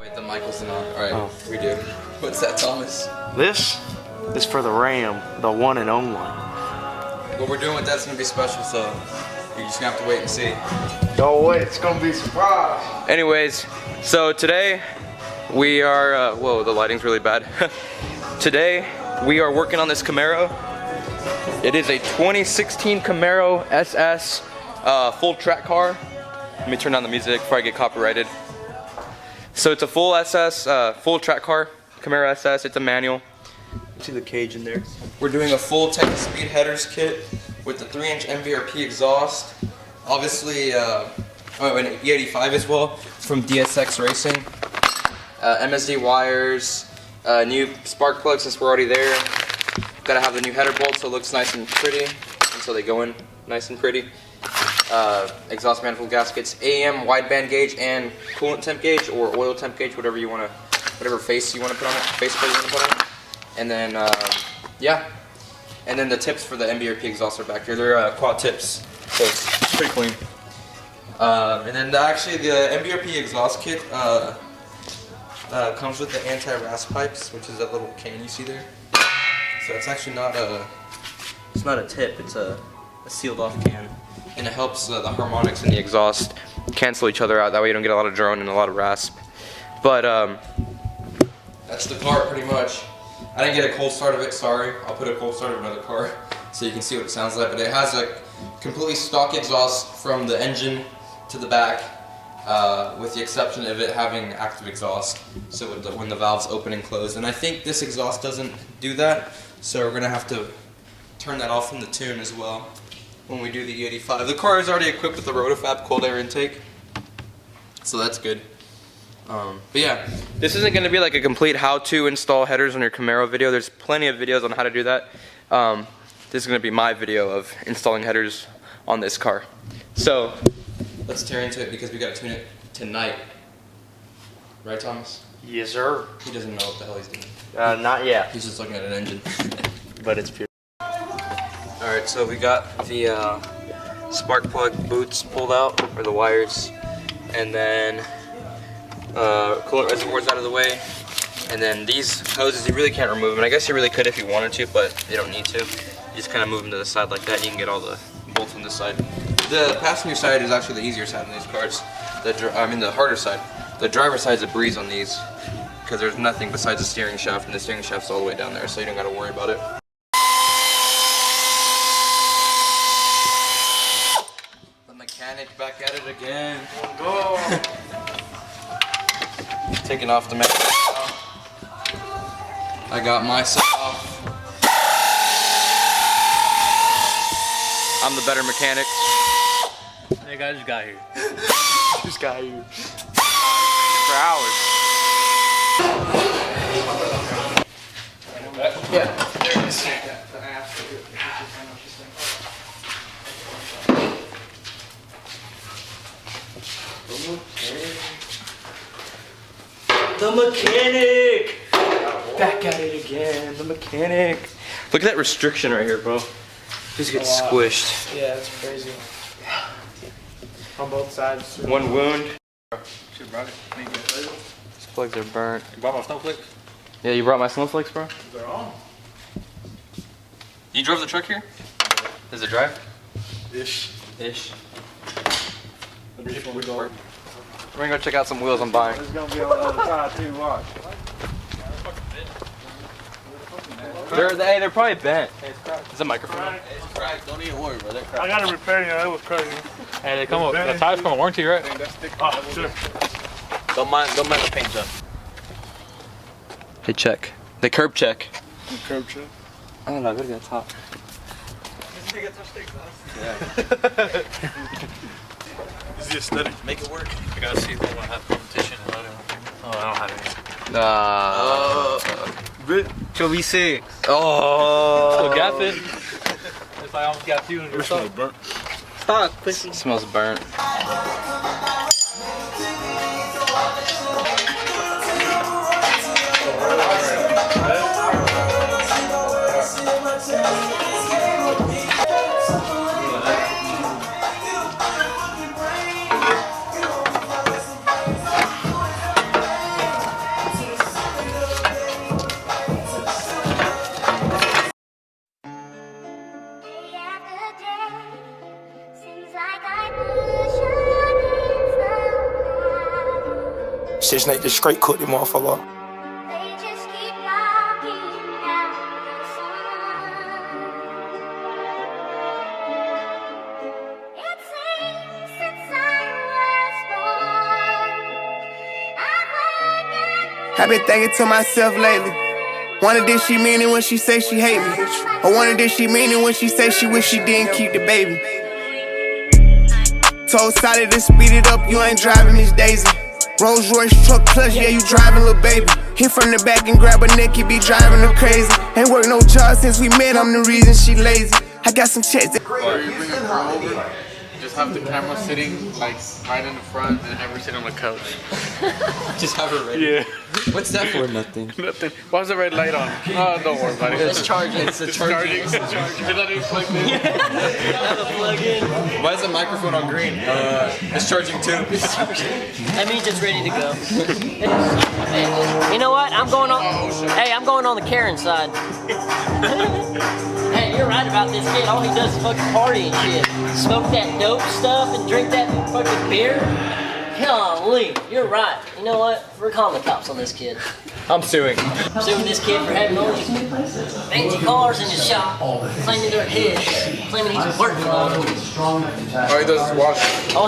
Wait, the mic wasn't on. Alright, we do. What's that, Thomas? This is for the Ram, the one and only. What we're doing with that's gonna be special, so you're just gonna have to wait and see. Don't wait, it's gonna be a surprise. Anyways, so today we are, whoa, the lighting's really bad. Today we are working on this Camaro. It is a 2016 Camaro SS full track car. Let me turn down the music before I get copyrighted. So it's a full SS, full track car, Camaro SS. It's a manual. You see the cage in there. We're doing a full 10-speed headers kit with the 3-inch mbrp exhaust. Obviously, an E85 as well from DSX Racing. MSD wires, new spark plugs since we're already there. Gotta have the new header bolts so it looks nice and pretty, and so they go in nice and pretty. Exhaust manifold gaskets, AM wideband gauge and coolant temp gauge or oil temp gauge, whatever you want to, whatever face you want to put on it, face plate you want to put on it. And then yeah, and then the tips for the mbrp exhaust are back here. They're quad tips, so it's pretty clean. And then actually the mbrp exhaust kit comes with the anti-rasp pipes, which is that little can you see there. So it's actually not a, it's not a tip, it's a sealed off can. And it helps the harmonics in the exhaust cancel each other out. That way you don't get a lot of drone and a lot of rasp. But that's the car pretty much. I didn't get a cold start of it, sorry. I'll put a cold start of another car so you can see what it sounds like. But it has a completely stock exhaust from the engine to the back, with the exception of it having active exhaust. So when the valves open and close. And I think this exhaust doesn't do that, so we're gonna have to turn that off from the tune as well when we do the E85. The car is already equipped with the Rotofab cold air intake, so that's good. But yeah, this isn't going to be like a complete how to install headers on your Camaro video. There's plenty of videos on how to do that. This is going to be my video of installing headers on this car. So let's tear into it because we got to tune it tonight. Right, Thomas? Yes, sir. He doesn't know what the hell he's doing. Not yet. He's just looking at an engine. But it's pure. Alright, so we got the spark plug boots pulled out, or the wires, and then coolant reservoirs out of the way, and then these hoses, you really can't remove them. I guess you really could if you wanted to, but you don't need to. You just kind of move them to the side like that, and you can get all the bolts on this side. The passenger side is actually the easier side on these cars. The harder side. The driver's side is a breeze on these, because there's nothing besides the steering shaft, and the steering shaft's all the way down there, so you don't got to worry about it. Mechanic back at it again. Go. Taking off the mask. I got myself. I'm the better mechanic. Hey guys, just got here. Just got here. For hours. Yeah. There it is. The mechanic! Back at it again, the mechanic. Look at that restriction right here, bro. Just get squished. Yeah, that's crazy. On both sides. One wound. Should've brought it. These plugs are burnt. You brought my snowflakes? Yeah, you brought my snowflakes, bro? They're on. You drove the truck here? Does it drive? Ish. Ish. We're going. We're gonna go check out some wheels I'm buying. There's gonna be on the other side too, watch. They're probably bent. Is the microphone? It's cracked. Don't even worry, bro. They're cracked. I got it repaired, it was crazy. Hey, they come up. The tires come with warranty, right? Oh, sure. Don't mind the paint job. They check. They curb check. Curb check. I don't know, I gotta get top. Yeah. Is the aesthetic? Make it work. I gotta see if they want to have competition. I don't have any. She'll be sick. Oh. So gap it. It's like I almost got you in your Smells burnt. Stop pushing. Smells burnt. Shit, Snake just straight cooked the motherfucker. They just keep knocking at the sun. It seems since I was born, I've been thinking to myself lately. Wonder did she mean it when she say she hate me? Or wonder did she mean it when she say she wish she didn't keep the baby? Told Sally to speed it up, you ain't driving Miss Daisy. Rolls Royce truck clutch, yeah, you driving, little baby. Hit from the back and grab her neck, you be driving her crazy. Ain't worked no job since we met, I'm the reason she lazy. I got some checks that Or you bring a girl over, just have the camera sitting like right in the front and have her sit on the couch. Just have her ready. Yeah. What's that for? Nothing. Nothing. Why's the red light on? Oh, don't worry about it. It's charging. It's a charging. It's charging. You're not even plugged in. Have a plug-in. Why is the microphone on green? It's charging too. That means it's ready to go. You know what? I'm going on. Hey, I'm going on the Karen side. Hey, you're right about this kid. All he does is fucking party and shit. Smoke that dope stuff and drink that fucking beer. Golly, you're right. You know what? We're calling the cops on this kid. I'm suing. I'm suing this kid for having all these fancy cars in his shop, claiming they're his, claiming he's working on them. All he does is wash it. All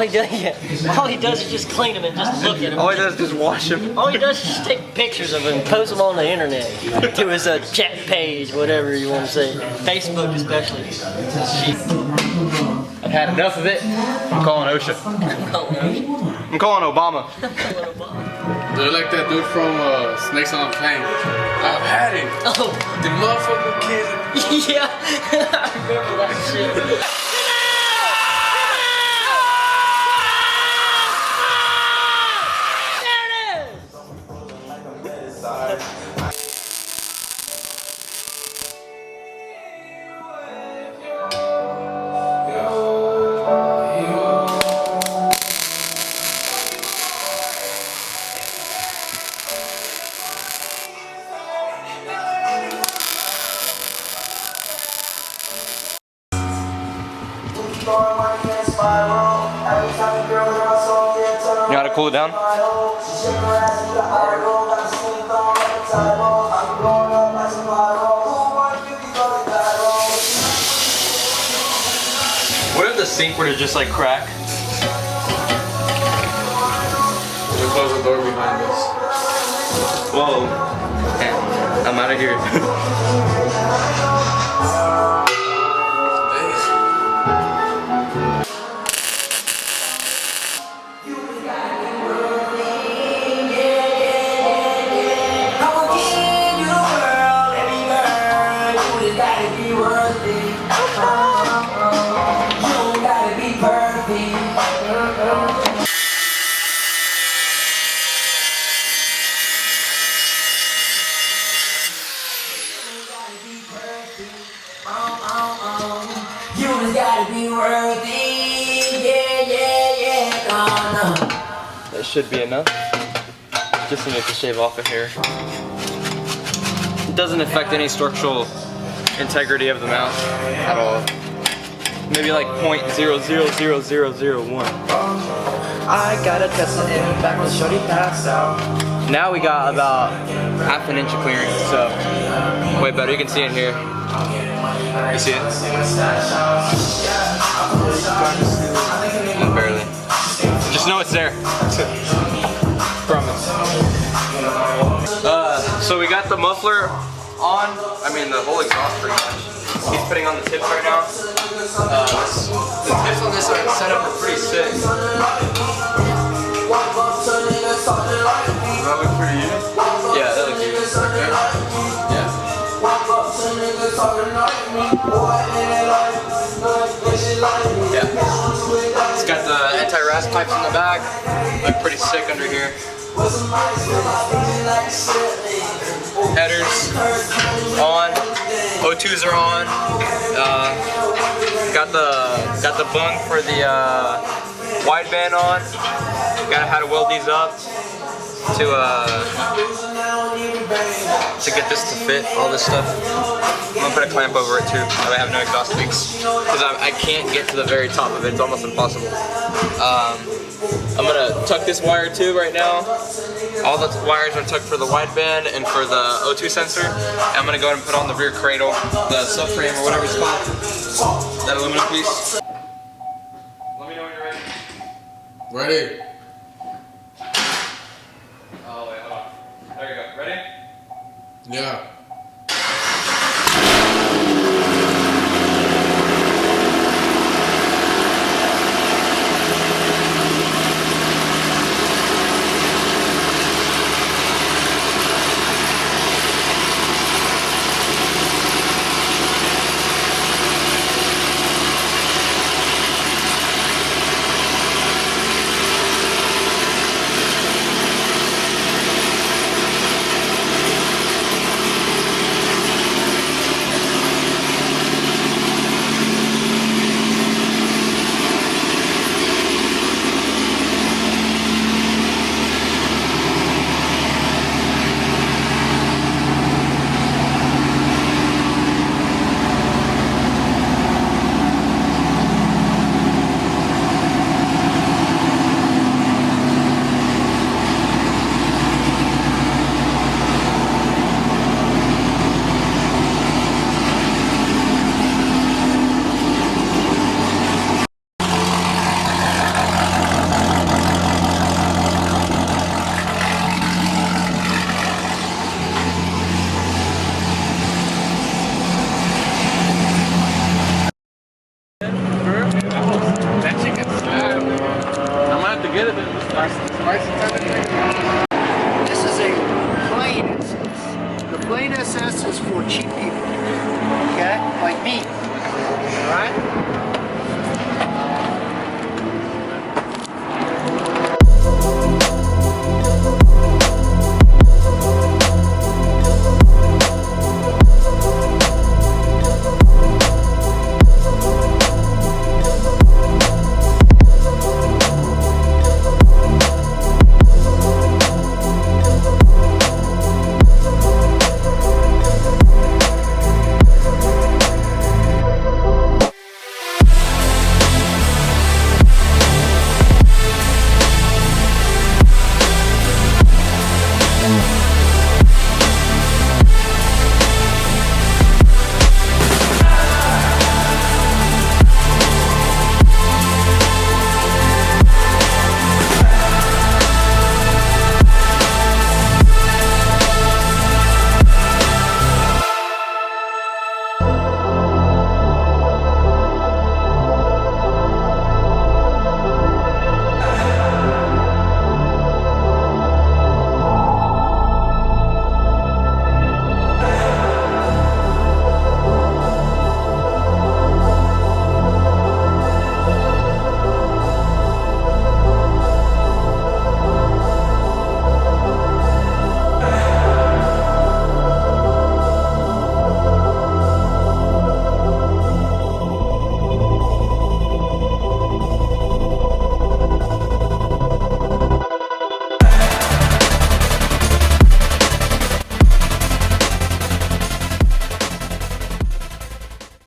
he does is just clean them and just look at them. All he does is just wash him. All he does is just take pictures of him and post them on the internet to his chat page, whatever you want to say, Facebook especially. Shit. I've had enough of it. I'm calling OSHA. I'm calling Obama. They're like that dude from Snakes on a Plane. I've had it. Oh, The motherfucking kids. yeah, I remember that shit. You know how to cool it down? What if the sink were to just like crack? We close the door behind us. Whoa. Man, I'm out of here. That should be enough. Just need to shave off of here. It doesn't affect any structural integrity of the mount at all. Maybe like 0.00001. I gotta test it in back when shorty pass out. Now we got about half an inch of clearance, so way better. You can see it here. You see it? Barely. Just know it's there. Promise. So we got the muffler on. I mean the whole exhaust pretty much. He's putting on the tips right now. The tips on this setup are pretty sick. That look pretty good. Yeah, that looks good. Yeah. Yeah. It's got the anti-rasp pipes in the back. Look pretty sick under here. Headers on. O2s are on. Got the bung for the wideband on. Gotta how to weld these up to get this to fit all this stuff. I'm gonna put a clamp over it too. I have no exhaust leaks because I can't get to the very top of it. It's almost impossible. I'm gonna tuck this wire too right now. All the wires are tucked for the wideband and for the O2 sensor. I'm gonna go ahead and put on the rear cradle, the subframe or whatever it's called, that aluminum piece. Let me know when you're ready. Ready? Oh wait, hold on. There you go. Ready? Yeah.